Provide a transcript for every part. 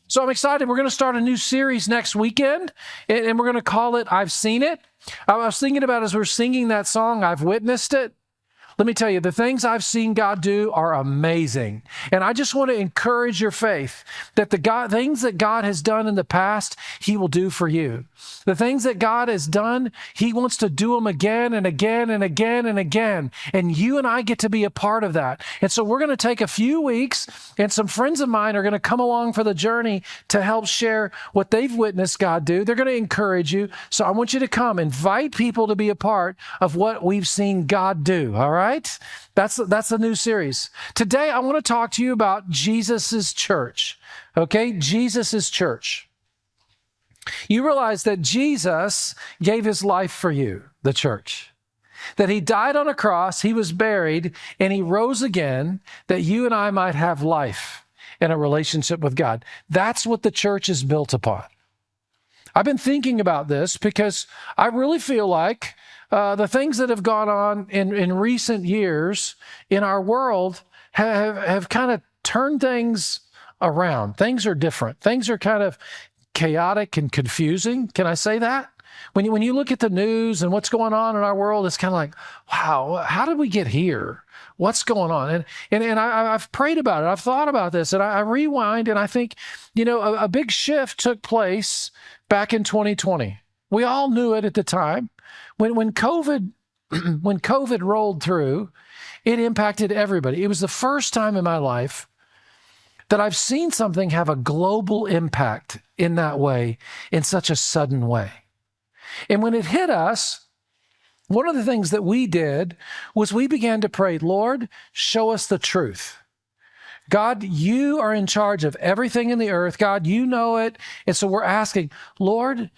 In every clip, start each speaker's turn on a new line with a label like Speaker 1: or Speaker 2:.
Speaker 1: So I'm excited. We're going to start a new series next weekend, and we're going to call it I've Seen It. I was thinking about as we're singing that song, I've witnessed it. Let me tell you, the things I've seen God do are amazing. And I just want to encourage your faith that things that God has done in the past, He will do for you. The things that God has done, He wants to do them again and again and again and again. And you and I get to be a part of that. And so we're going to take a few weeks, and some friends of mine are going to come along for the journey to help share what they've witnessed God do. They're going to encourage you. So I want you to come, invite people to be a part of what we've seen God do, all right? That's the new series. Today, I want to talk to you about Jesus's church, okay? Jesus's church. You realize that Jesus gave His life for you, the church. That He died on a cross, He was buried, and He rose again that you and I might have life and a relationship with God. That's what the church is built upon. I've been thinking about this because I really feel like the things that have gone on in recent years in our world have kind of turned things around. Things are different. Things are kind of chaotic and confusing. Can I say that? When you look at the news and what's going on in our world, it's kind of like, wow, how did we get here? What's going on? And I've prayed about it. I've thought about this, and I rewind, and I think, a big shift took place back in 2020. We all knew it at the time. When COVID rolled through, it impacted everybody. It was the first time in my life that I've seen something have a global impact in that way, in such a sudden way. And when it hit us, one of the things that we did was we began to pray, Lord, show us the truth. God, you are in charge of everything in the earth. God, you know it. And so we're asking, Lord,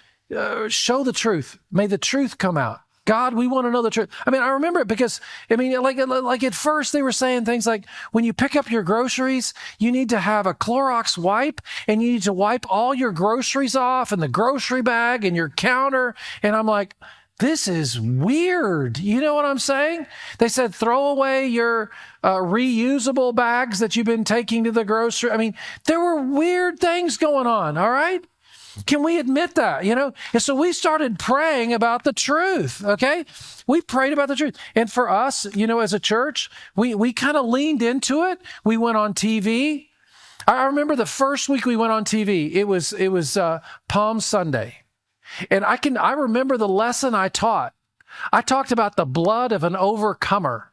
Speaker 1: show the truth. May the truth come out. God, we want to know the truth. I remember it because, like at first they were saying things like, when you pick up your groceries, you need to have a Clorox wipe, and you need to wipe all your groceries off and the grocery bag and your counter. And I'm like, this is weird. You know what I'm saying? They said, throw away your reusable bags that you've been taking to the grocery. There were weird things going on, all right? Can we admit that, And so we started praying about the truth, okay? We prayed about the truth. And for us, as a church, we kind of leaned into it. We went on TV. I remember the first week we went on TV, it was Palm Sunday. And I remember the lesson I taught. I talked about the blood of an overcomer.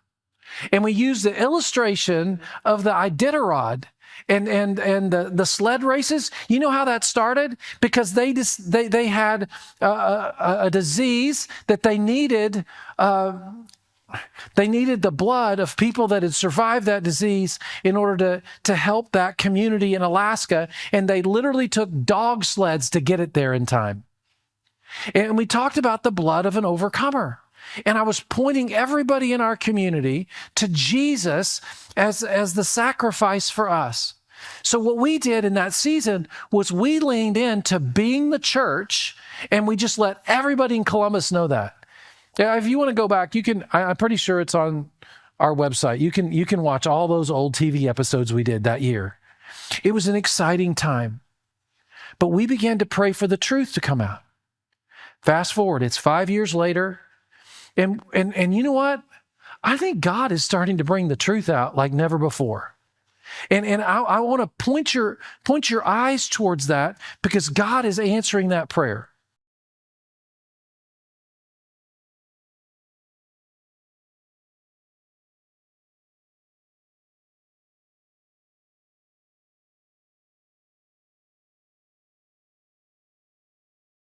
Speaker 1: And we used the illustration of the Iditarod and the sled races. You know how that started? Because they had a disease that they needed. They needed the blood of people that had survived that disease in order to help that community in Alaska. And they literally took dog sleds to get it there in time. And we talked about the blood of an overcomer. And I was pointing everybody in our community to Jesus as the sacrifice for us. So what we did in that season was we leaned into being the church, and we just let everybody in Columbus know that. If you want to go back, you can. I'm pretty sure it's on our website. You can watch all those old TV episodes we did that year. It was an exciting time. But we began to pray for the truth to come out. Fast forward, it's 5 years later. And you know what? I think God is starting to bring the truth out like never before. And I want to point your eyes towards that, because God is answering that prayer.